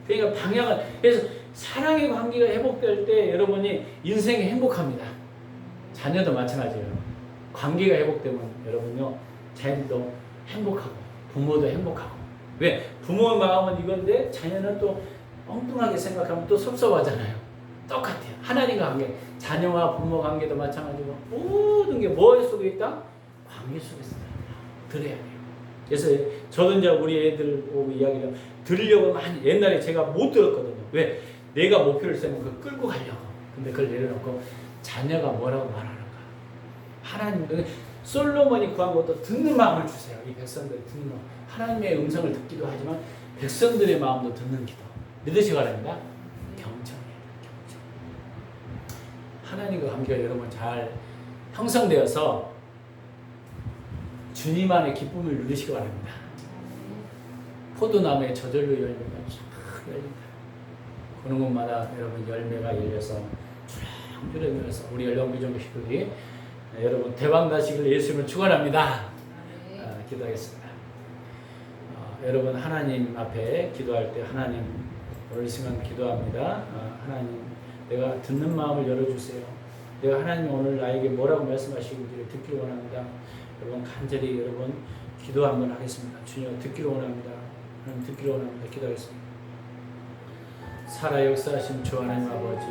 B: 그러니까 방향을. 그래서 사랑의 관계가 회복될 때 여러분이 인생이 행복합니다. 자녀도 마찬가지예요. 관계가 회복되면 여러분요, 자녀도 행복하고 부모도 행복하고. 왜? 부모의 마음은 이건데 자녀는 또 엉뚱하게 생각하면 또 섭섭하잖아요. 똑같아요. 하나님과 관계, 자녀와 부모 관계도 마찬가지고 모든 게 뭐 속에 있다? 관계 속에 있다. 들어야 돼요. 그래서 저도 이제 우리 애들 보고 이야기를 들으려고 많이, 옛날에 제가 못 들었거든요. 왜? 내가 목표를 세우면 그걸 끌고 가려고. 근데 그걸 내려놓고 자녀가 뭐라고 말하는가. 하나님, 솔로몬이 구한 것도 듣는 마음을 주세요. 이 백성들이 듣는 마음. 하나님의 음성을 듣기도 하지만 백성들의 마음도 듣는 기도. 믿으시기 바랍니다. 경청해요. 경청. 하나님과 관계가 여러분 잘 형성되어서 주님 안에 기쁨을 누리시기 바랍니다. 포도나무에 저절로 열매가 쫙 열린다. 그런 곳마다 여러분 열매가 열려서 쫙 열려서 우리 연령비전교식들이 여러분 대박 나시길 예수님을 축원합니다. 기도하겠습니다. 여러분 하나님 앞에 기도할 때 하나님 오늘 시간 기도합니다. 하나님 내가 듣는 마음을 열어주세요. 내가 하나님 오늘 나에게 뭐라고 말씀하시는지 듣기를 원합니다. 여러분 간절히 여러분 기도 한번 하겠습니다. 주님 듣기를 원합니다. 하나님 듣기를 원합니다. 기도하겠습니다. 살아 역사하신 주 하나님 아버지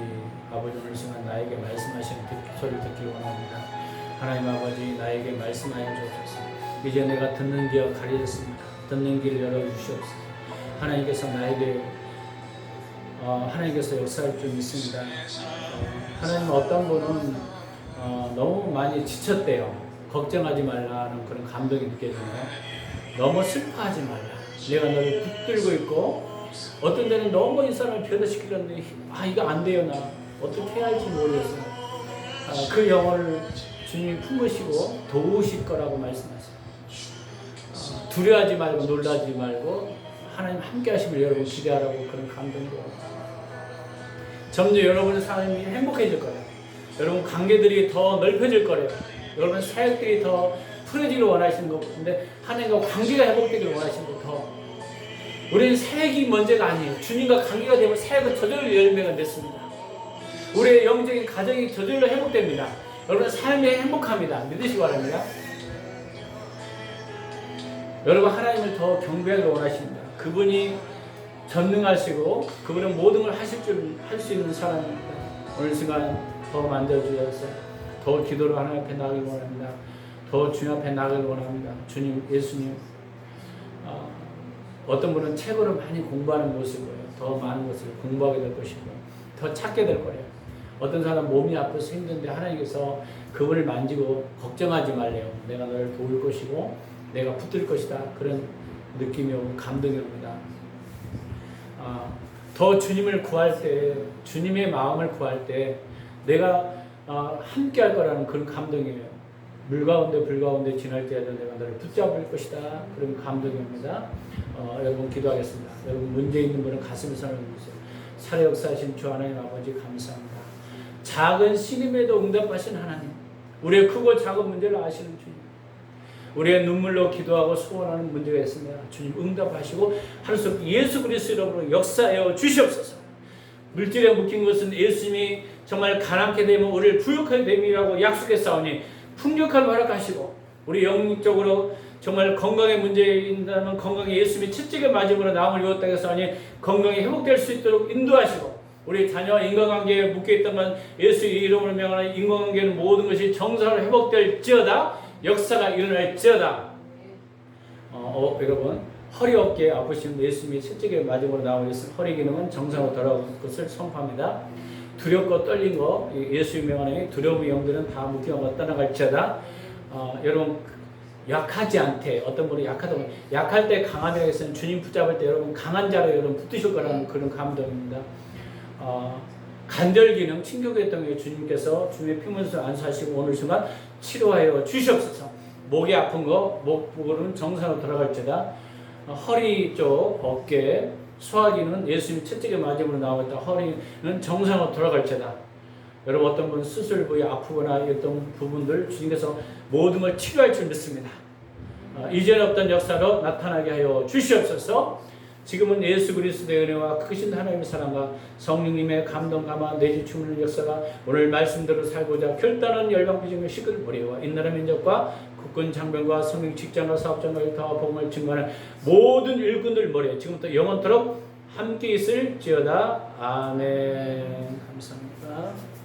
B: 오늘 시간 나에게 말씀하시는 소리를 듣기를 원합니다. 하나님 아버지 나에게 말씀하여 주옵소서. 이제 내가 듣는 귀가 가려졌습니다. 듣는 길을 열어주시옵소서. 하나님께서 나에게 하나님께서 역사할 줄 믿습니다. 하나님 어떤 분은 너무 많이 지쳤대요. 걱정하지 말라는 그런 감동이 느껴지네요. 너무 슬퍼하지 말라. 내가 너를 붙들고 있고 어떤 데는 너무 이 사람을 변화시키려는데 이거 안 돼요. 나 어떻게 해야 할지 모르겠어요. 그 영혼을 주님이 품으시고 도우실 거라고 말씀하세요. 두려워하지 말고 놀라지 말고 하나님 함께 하시길 여러분 기대하라고 그런 감동이 점점 여러분의 삶이 행복해질 거예요. 여러분 관계들이 더 넓혀질 거예요. 여러분 사역들이 더 풀어지길 원하시는 것 같은데 하나님과 관계가 회복되길 원하시는 것 더. 우리는 사역이 문제가 아니에요. 주님과 관계가 되면 사역은 저절로 열매가 맺습니다. 우리의 영적인 가정이 저절로 회복됩니다. 여러분 삶이 행복합니다. 믿으시기 바랍니다. 여러분 하나님을 더 경배하기를 원하십니다. 그분이 전능하시고 그분은 모든 걸 할 수 있는 사람입니다. 오늘 순간 더 만져주셔서 더 기도로 하나님 앞에 나가길 원합니다. 더 주님 앞에 나가길 원합니다. 주님, 예수님. 어떤 분은 책으로 많이 공부하는 모습이에요. 더 많은 것을 공부하게 될 것이고 더 찾게 될 거예요. 어떤 사람 몸이 아파서 힘든데 하나님께서 그분을 만지고 걱정하지 말래요. 내가 너를 도울 것이고 내가 붙들 것이다. 그런 느낌이 오고 감동이 옵니다. 더 주님을 구할 때, 주님의 마음을 구할 때 내가 함께 할 거라는 그런 감동이에요. 물 가운데 불 가운데 지날 때에도 내가 너를 붙잡을 것이다. 그런 감동이 옵니다. 여러분 기도하겠습니다. 여러분 문제 있는 분은 가슴에 손을 얹으세요. 살아 역사하신 주 하나님 아버지 감사합니다. 작은 신임에도 응답하신 하나님, 우리의 크고 작은 문제를 아시는 주님, 우리의 눈물로 기도하고 소원하는 문제가 있습니다. 주님 응답하시고 하루속 예수 그리스도 이름으로 역사하여 주시옵소서. 물질에 묶인 것은 예수님이 정말 가난케 되면 우리를 부욕하게 됨이라고 약속했사오니 풍족한 허락하시고 우리 영적으로 정말 건강에 문제 있다면 건강에 예수님이 채찍을 맞음으로 나음을 입었다 해서 아니 건강이 회복될 수 있도록 인도하시고 우리 자녀와 인간관계에 묶여있던 건 예수의 이름으로 명하는 인간관계는 모든 것이 정상으로 회복될지어다 역사가 일어날지어다. 여러분 허리 어깨 아프신 예수님이 채찍에 맞음으로 나오고 있으면 허리 기능은 정상으로 돌아올 것을 선포합니다. 두렵고 떨린 거 예수의 명안에 두려움의 영들은 다 묶여가 떠나갈지어다. 여러분 약하지 않대. 어떤 분이 약하다고 약할 때 강함이라고 했으면 주님 붙잡을 때 여러분 강한 자로 여러분 붙으실 거라는 그런 감동입니다. 간절 기능 친교했던 게 주님께서 주님의 피문서 안수하시고 오늘 순간 치료하여 주시옵소서. 목이 아픈 거 목부분은 정상으로 돌아갈지어다. 허리 쪽 어깨 소화기는 예수님 채찍에 맞음으로 나오고 있다. 허리는 정상으로 돌아갈지어다. 여러분 어떤 분 수술 부위 아프거나 어떤 부분들 주님께서 모든 걸 치료할 줄 믿습니다. 이전에 없던 역사로 나타나게 하여 주시옵소서. 지금은 예수 그리스도의 은혜와 크신 하나님의 사랑과 성령님의 감동 감화 내지 주무는 역사가 오늘 말씀대로 살고자 결단한 열방비중의 시끌 무리와 인나라 민족과 국군 장병과 성령 직장과 사업장과 일터와 복음을 증거하는 모든 일꾼들 머리에 지금부터 영원토록 함께 있을지어다. 아멘. 감사합니다.